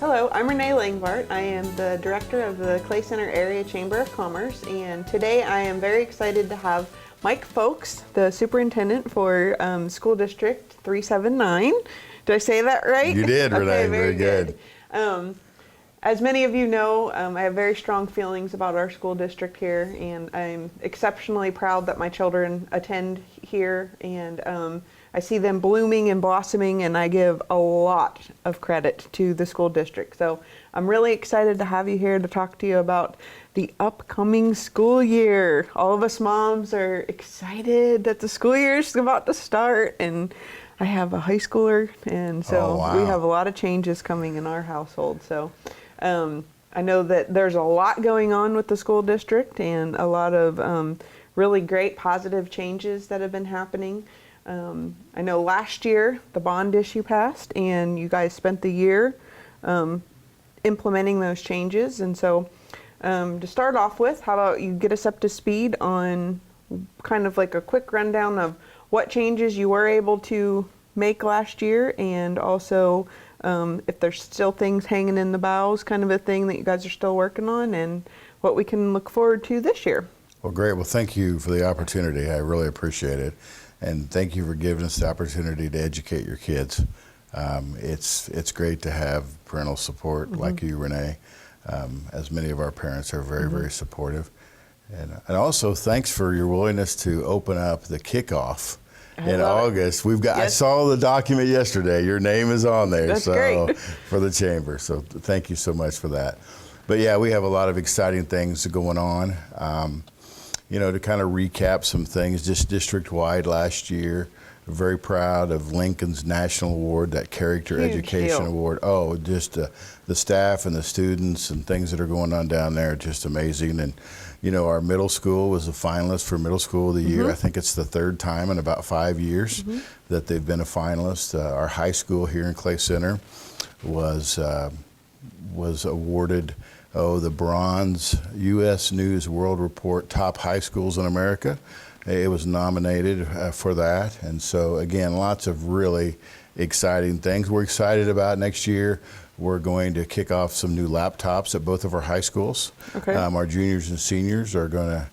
Hello, I'm Renee Langvardt. I am the director of the Clay Center Area Chamber of Commerce, and today I am very excited to have Mike Folks, the superintendent for School District 379. Did I say that right? You did, Renee. Okay, very good. As many of you know, I have very strong feelings about our school district here, and I'm exceptionally proud that my children attend here, and I see them blooming and blossoming, and I give a lot of credit to the school district. So I'm really excited to have you here to talk to you about the upcoming school year. All of us moms are excited that the school year is about to start, and I have a high schooler, and so we have a lot of changes coming in our household. So I know that there's a lot going on with the school district and a lot of really great positive changes that have been happening. I know last year the bond issue passed, and you guys spent the year implementing those changes. And so to start off with, how about you get us up to speed on kind of like a quick rundown of what changes you were able to make last year, and also if there's still things hanging in the bowels, kind of a thing that you guys are still working on, and what we can look forward to this year. Well, great. Well, thank you for the opportunity. I really appreciate it. And thank you for giving us the opportunity to educate your kids. It's great to have parental support like you, Renee, as many of our parents are very, very supportive. And also, thanks for your willingness to open up the kickoff in August. We've got. Yes. I saw the document yesterday. Your name is on there. That's great. For the chamber. So thank you so much for that. But yeah, we have a lot of exciting things going on. You know, to kind of recap some things, just district-wide last year, very proud of Lincoln's National Award, that Character Education Award. Oh, just the staff and the students and things that are going on down there, just amazing. And, you know, our middle school was a finalist for Middle School of the Year. I think it's the third time in about 5 years that they've been a finalist. Our high school here in Clay Center was awarded the Bronze U.S. News World Report Top High Schools in America. It was nominated for that. And so, again, lots of really exciting things. We're excited about next year. We're going to kick off some new laptops at both of our high schools. Okay. Our juniors and seniors are going to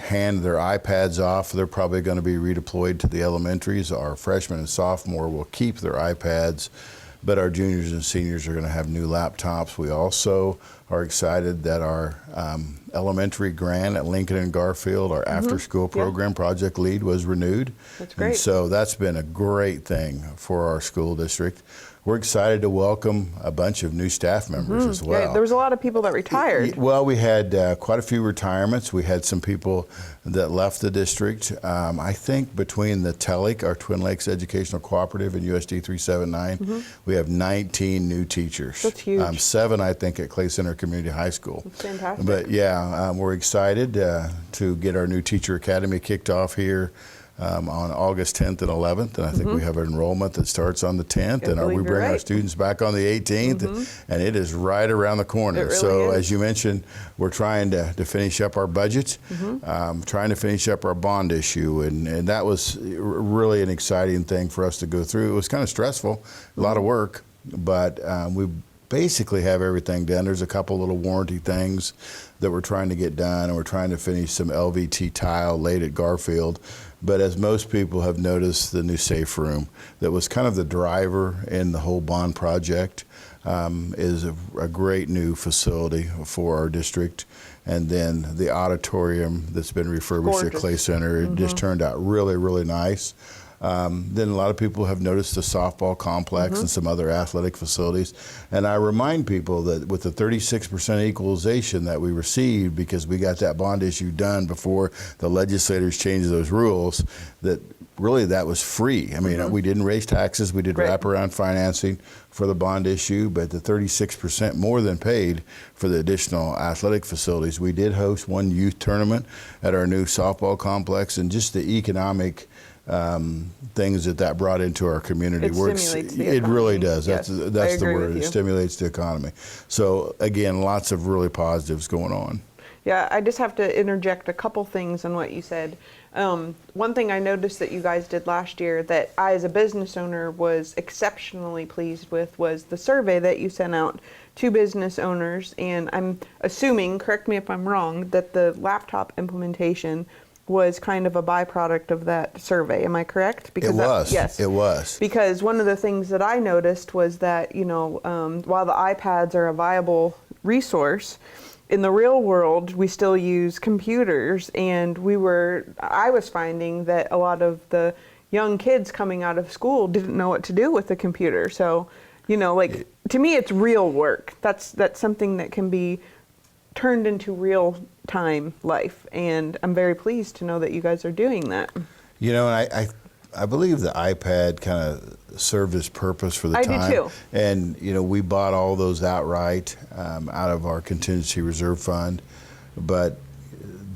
hand their iPads off. They're probably going to be redeployed to the elementaries. Our freshmen and sophomore will keep their iPads, but our juniors and seniors are going to have new laptops. We also are excited that our elementary grant at Lincoln and Garfield, our after-school program, Project Lead, was renewed. That's great. And so that's been a great thing for our school district. We're excited to welcome a bunch of new staff members as well. Yeah, there was a lot of people that retired. Well, we had quite a few retirements. We had some people that left the district. I think between the TELIC, our Twin Lakes Educational Cooperative, and USD 379, we have 19 new teachers. That's huge. 7, I think, at Clay Center Community High School. That's fantastic. But yeah, we're excited to get our new teacher academy kicked off here on August 10th and 11th, and I think we have an enrollment that starts on the 10th, and we bring our students back on the 18th, and it is right around the corner. It really so is. As you mentioned, we're trying to finish up our budget, trying to finish up our bond issue, and that was really an exciting thing for us to go through. It was kind of stressful, a lot of work, but we basically have everything done. There's a couple little warranty things that we're trying to get done, and we're trying to finish some LVT tile late at Garfield. But as most people have noticed, the new safe room that was kind of the driver in the whole bond project is a great new facility for our district. And then the auditorium that's been refurbished at Clay Center, it just turned out really, really nice. Then a lot of people have noticed the softball complex and some other athletic facilities. And I remind people that with the 36% equalization that we received, because we got that bond issue done before the legislators changed those rules, that really that was free. I mean, we didn't raise taxes, we did wraparound financing for the bond issue, but the 36% more than paid for the additional athletic facilities. We did host one youth tournament at our new softball complex, and just the economic things that brought into our community. It stimulates the economy. It really does. Yes, that's the word. It stimulates the economy. So again, lots of really positives going on. Yeah, I just have to interject a couple things on what you said. One thing I noticed that you guys did last year that I, as a business owner, was exceptionally pleased with was the survey that you sent out to business owners. And I'm assuming, correct me if I'm wrong, that the laptop implementation was kind of a byproduct of that survey. Am I correct? It was. Yes. It was. Because one of the things that I noticed was that, while the iPads are a viable resource, in the real world, we still use computers, and I was finding that a lot of the young kids coming out of school didn't know what to do with the computer. So, to me, it's real work. That's something that can be turned into real time life, and I'm very pleased to know that you guys are doing that. And I believe the iPad kind of served its purpose for the time. I do too. And we bought all those outright out of our contingency reserve fund, but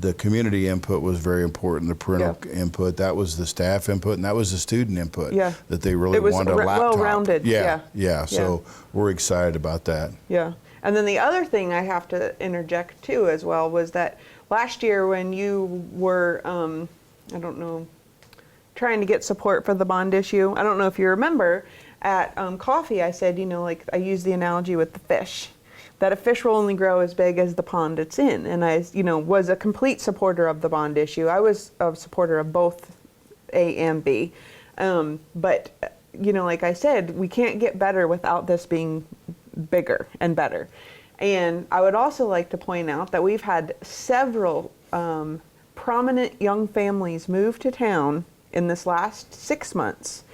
the community input was very important. The parental input, that was the staff input, and that was the student input. Yeah. That they really wanted a laptop. Well-rounded. Yeah. So we're excited about that. Yeah. And then the other thing I have to interject too as well was that last year when you were, trying to get support for the bond issue, I don't know if you remember, at coffee I said, I used the analogy with the fish, that a fish will only grow as big as the pond it's in. And I, was a complete supporter of the bond issue. I was a supporter of both A and B. But, like I said, we can't get better without this being bigger and better. And I would also like to point out that we've had several prominent young families move to town in this last 6 months.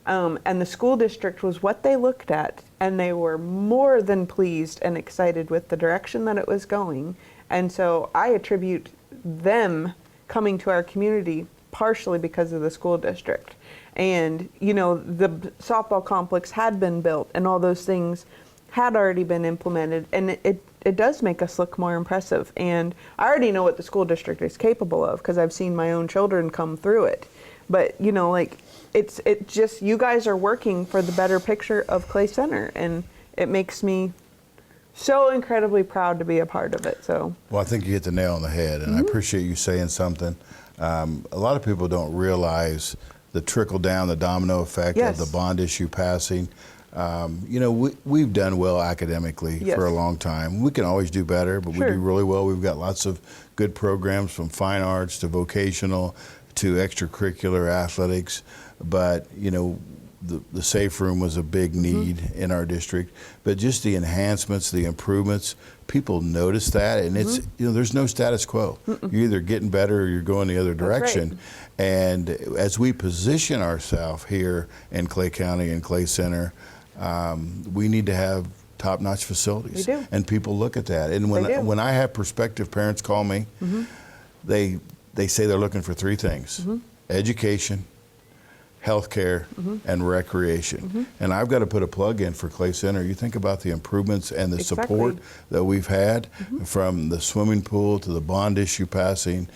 And the school district was what they looked at, and they were more than pleased and excited with the direction that it was going. And so I attribute them coming to our community partially because of the school district. And, the softball complex had been built, and all those things had already been implemented, and it does make us look more impressive. And I already know what the school district is capable of because I've seen my own children come through it. But, it's just, you guys are working for the better picture of Clay Center, and it makes me so incredibly proud to be a part of it. So, well, I think you hit the nail on the head, and I appreciate you saying something. A lot of people don't realize the trickle down, the domino effect of the bond issue passing. We've done well academically for a long time. We can always do better, but we do really well. We've got lots of good programs from fine arts to vocational to extracurricular athletics. But, the safe room was a big need in our district. But just the enhancements, the improvements, people notice that, and it's, there's no status quo. You're either getting better or you're going the other direction. Right. And as we position ourselves here in Clay County and Clay Center, we need to have top-notch facilities. We do. And people look at that. And when I have prospective parents call me, they say they're looking for three things: education, healthcare, and recreation. And I've got to put a plug in for Clay Center. You think about the improvements and the support that we've had, from the swimming pool to the bond issue passing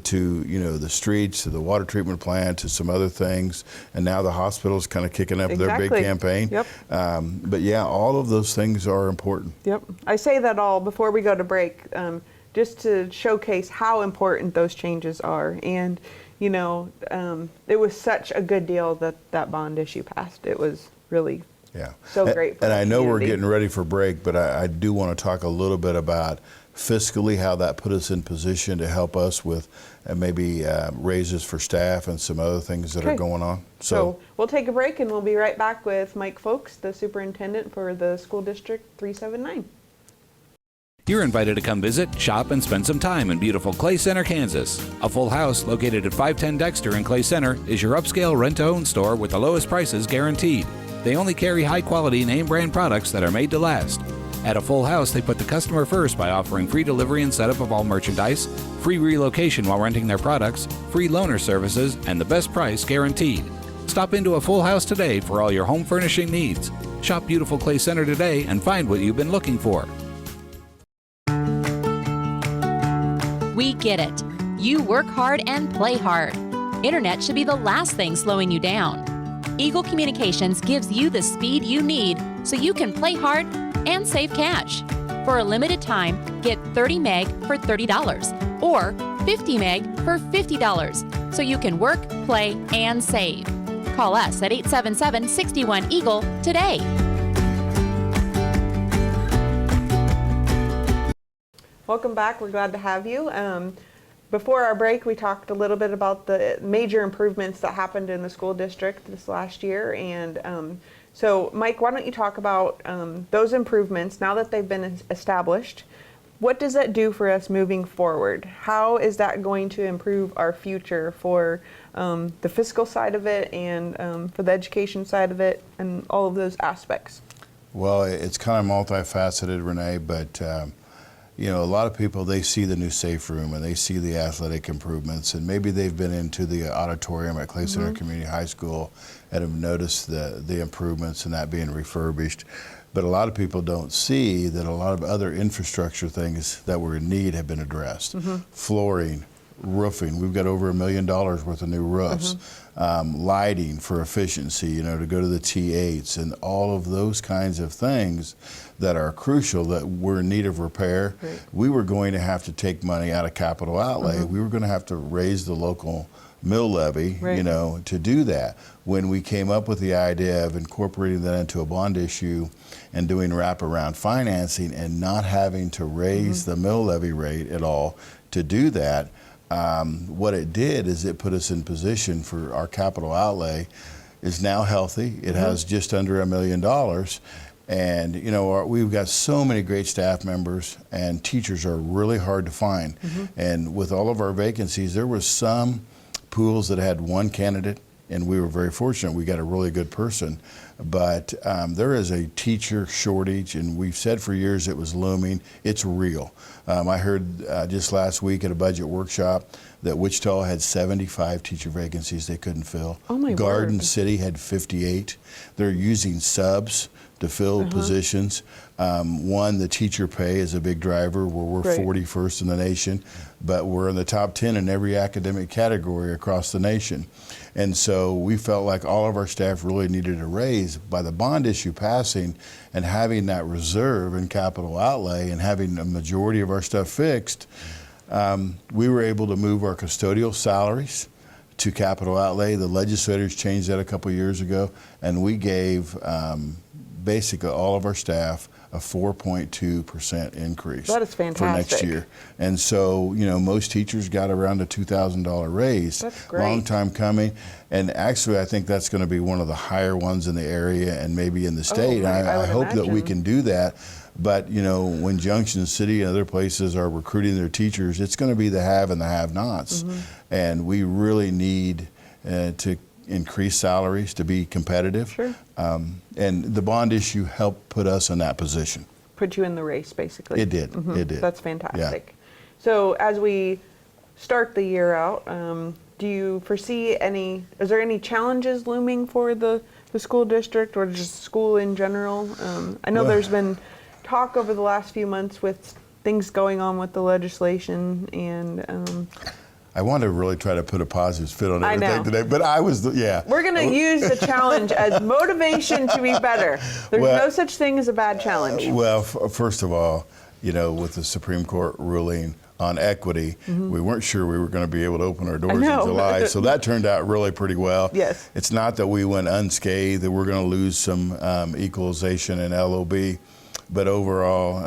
to the streets to the water treatment plant to some other things, and now the hospital's kind of kicking up their big campaign. Yep. But yeah, all of those things are important. Yep. I say that all before we go to break, just to showcase how important those changes are. And it was such a good deal that bond issue passed. It was really so great for And I know community. we're getting ready for break, but I do want to talk a little bit about fiscally how that put us in position to help us with maybe raises for staff and some other things that are going on. So we'll take a break, and we'll be right back with Mike Folks, the superintendent for the School District 379. You're invited to come visit, shop, and spend some time in beautiful Clay Center, Kansas. A Full House, located at 510 Dexter in Clay Center, is your upscale rent-to-own store with the lowest prices guaranteed. They only carry high-quality name-brand products that are made to last. At A Full House, they put the customer first by offering free delivery and setup of all merchandise, free relocation while renting their products, free loaner services, and the best price guaranteed. Stop into A Full House today for all your home furnishing needs. Shop beautiful Clay Center today and find what you've been looking for. We get it. You work hard and play hard. Internet should be the last thing slowing you down. Eagle Communications gives you the speed you need so you can play hard and save cash. For a limited time, get 30 meg for $30 or 50 meg for $50 so you can work, play, and save. Call us at 877-61-EAGLE today. Welcome back. We're glad to have you. Before our break, we talked a little bit about the major improvements that happened in the school district this last year. And so, Mike, why don't you talk about those improvements now that they've been established? What does that do for us moving forward? How is that going to improve our future for the fiscal side of it and for the education side of it and all of those aspects? Well, it's kind of multifaceted, Renee, but you know, a lot of people, they see the new safe room and they see the athletic improvements, and maybe they've been into the auditorium at Clay Center Community High School and have noticed the improvements and that being refurbished. But a lot of people don't see that a lot of other infrastructure things that were in need have been addressed. Flooring, roofing, we've got over $1 million worth of new roofs. Lighting for efficiency, you know, to go to the T8s, and all of those kinds of things that are crucial that were in need of repair. Right. We were going to have to take money out of capital outlay. We were going to have to raise the local mill levy, you know, to do that. When we came up with the idea of incorporating that into a bond issue and doing wraparound financing and not having to raise the mill levy rate at all to do that, what it did is it put us in position for our capital outlay is now healthy. It has just under $1 million. And you know, we've got so many great staff members, and teachers are really hard to find. And with all of our vacancies, there was some pools that had one candidate, and we were very fortunate. We got a really good person. But there is a teacher shortage, and we've said for years it was looming. It's real. I heard just last week at a budget workshop that Wichita had 75 teacher vacancies they couldn't fill. Oh my Garden word. City had 58. They're using subs to fill positions. One, the teacher pay is a big driver where we're Right. 41st in the nation, but we're in the top 10 in every academic category across the nation. And so we felt like all of our staff really needed a raise. By the bond issue passing and having that reserve in capital outlay and having a majority of our stuff fixed, we were able to move our custodial salaries to capital outlay. The legislators changed that a couple years ago, and we gave basically all of our staff a 4.2% increase. That is fantastic. For next year. And so, you know, most teachers got around a $2,000 raise. That's great. Long time coming. And actually, I think that's going to be one of the higher ones in the area and maybe in the state. right. I I would hope that we imagine. can do that. But, you know, when Junction City and other places are recruiting their teachers, it's going to be the have and the have-nots. And we really need to increase salaries to be competitive. Sure. And the bond issue helped put us in that position. Put you in the race, basically. It did. It did. That's fantastic. So as we start the year out, do you foresee is there any challenges looming for the school district or just school in general? I know there's been talk over the last few months with things going on with the legislation, and I want to really try to put a positive spin on I everything know. today, but I was, we're going to use the challenge as motivation to be better. There's Well, no such thing as a bad challenge. Well, first of all, you know, with the Supreme Court ruling on equity, we weren't sure we were going to be able to open our doors in know. July, so that turned out really pretty well. Yes. It's not that we went unscathed, that we're going to lose some equalization in LOB, but overall,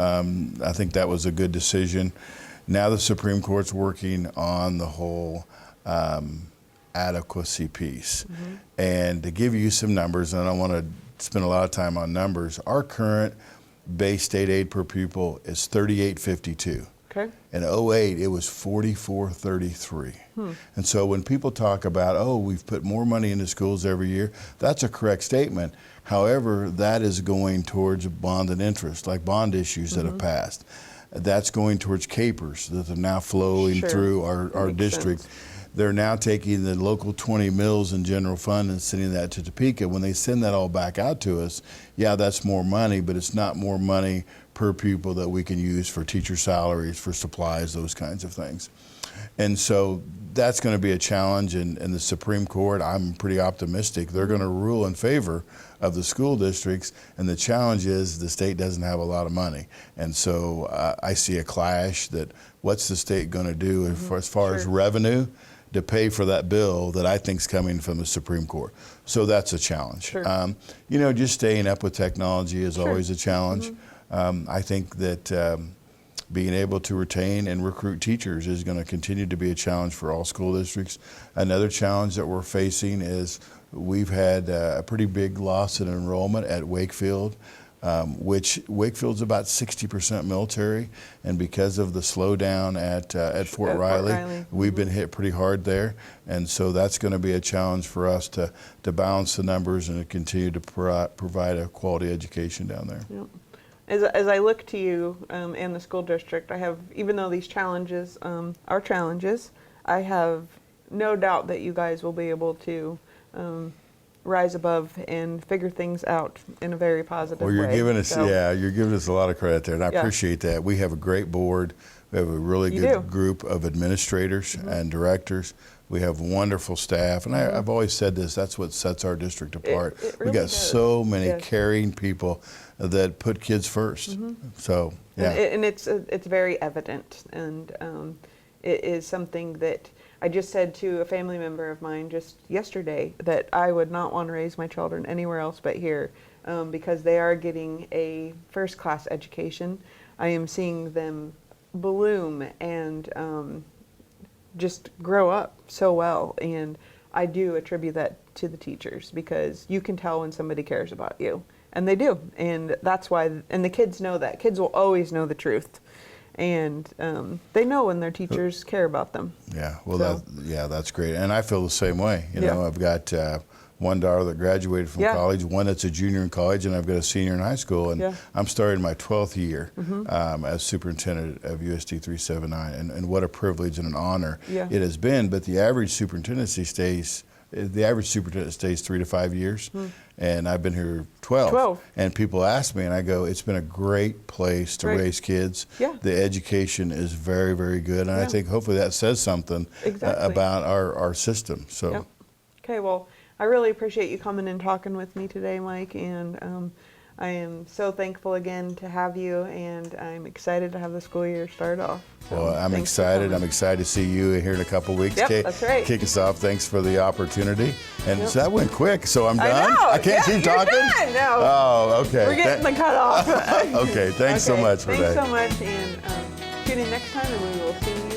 I think that was a good decision. Now the Supreme Court's working on the whole adequacy piece. And to give you some numbers, and I don't want to spend a lot of time on numbers, our current base state aid per pupil is $38.52. Okay. In 08, it was $44.33. And so when people talk about, oh, we've put more money into schools every year, that's a correct statement. However, that is going towards bond and interest, like bond issues that have passed. That's going towards capers that are now flowing Sure. through our Makes district. sense. They're now taking the local 20 mills in general fund and sending that to Topeka. When they send that all back out to us, yeah, that's more money, but it's not more money per pupil that we can use for teacher salaries, for supplies, those kinds of things. And so that's going to be a challenge, and the Supreme Court, I'm pretty optimistic, they're going to rule in favor of the school districts, and the challenge is the state doesn't have a lot of money. And so I see a clash that what's the state going to do as far as revenue to pay for that bill that I think is coming from the Supreme Court. So that's a challenge. Sure. You know, just staying up with technology is always a challenge. I think that being able to retain and recruit teachers is going to continue to be a challenge for all school districts. Another challenge that we're facing is we've had a pretty big loss in enrollment at Wakefield, which Wakefield's about 60% military, and because of the slowdown at Fort Riley, we've been hit pretty hard there, and so that's going to be a challenge for us to balance the numbers and to continue to provide a quality education down there. Yep. As I look to you and the school district, I have, even though these challenges are challenges, I have no doubt that you guys will be able to rise above and figure things out in a very positive way. Well, you're giving us, you're giving us a lot of credit there, and I appreciate that. We have a great board. We have a really good group of administrators and directors. We have wonderful staff, and I've always said this, that's what sets our district apart. It really we got does. so many caring people that put kids first. So, yeah. And it's very evident, and it is something that I just said to a family member of mine just yesterday, that I would not want to raise my children anywhere else but here, because they are getting a first-class education. I am seeing them bloom and just grow up so well, and I do attribute that to the teachers, because you can tell when somebody cares about you, and they do, and that's why. And the kids know that. Kids will always know the truth, and they know when their teachers care about them. Yeah, well, that's great, and I feel the same way. You know, I've got one daughter that graduated from college, one that's a junior in college, and I've got a senior in high school, and I'm starting my 12th year as superintendent of USD 379, and what a privilege and an honor it has been. But the average superintendency stays 3 to 5 years, and I've been here 12. And people ask me, and I go, it's been a great place to raise kids. The education is very, very good, and I think hopefully that says something about our system. So, Okay, well, I really appreciate you coming and talking with me today, Mike, and I am so thankful again to have you, and I'm excited to have the school year start off. So well, I'm excited. I'm excited to see you here in a couple weeks. That's right. Kick us off. Thanks for the opportunity. And so that went quick, so I'm done? I know. I can't keep talking? Done. No. Oh, okay. We're getting the cutoff. Okay, thanks so much for that. Thanks so much, and tune in next time, and we will see you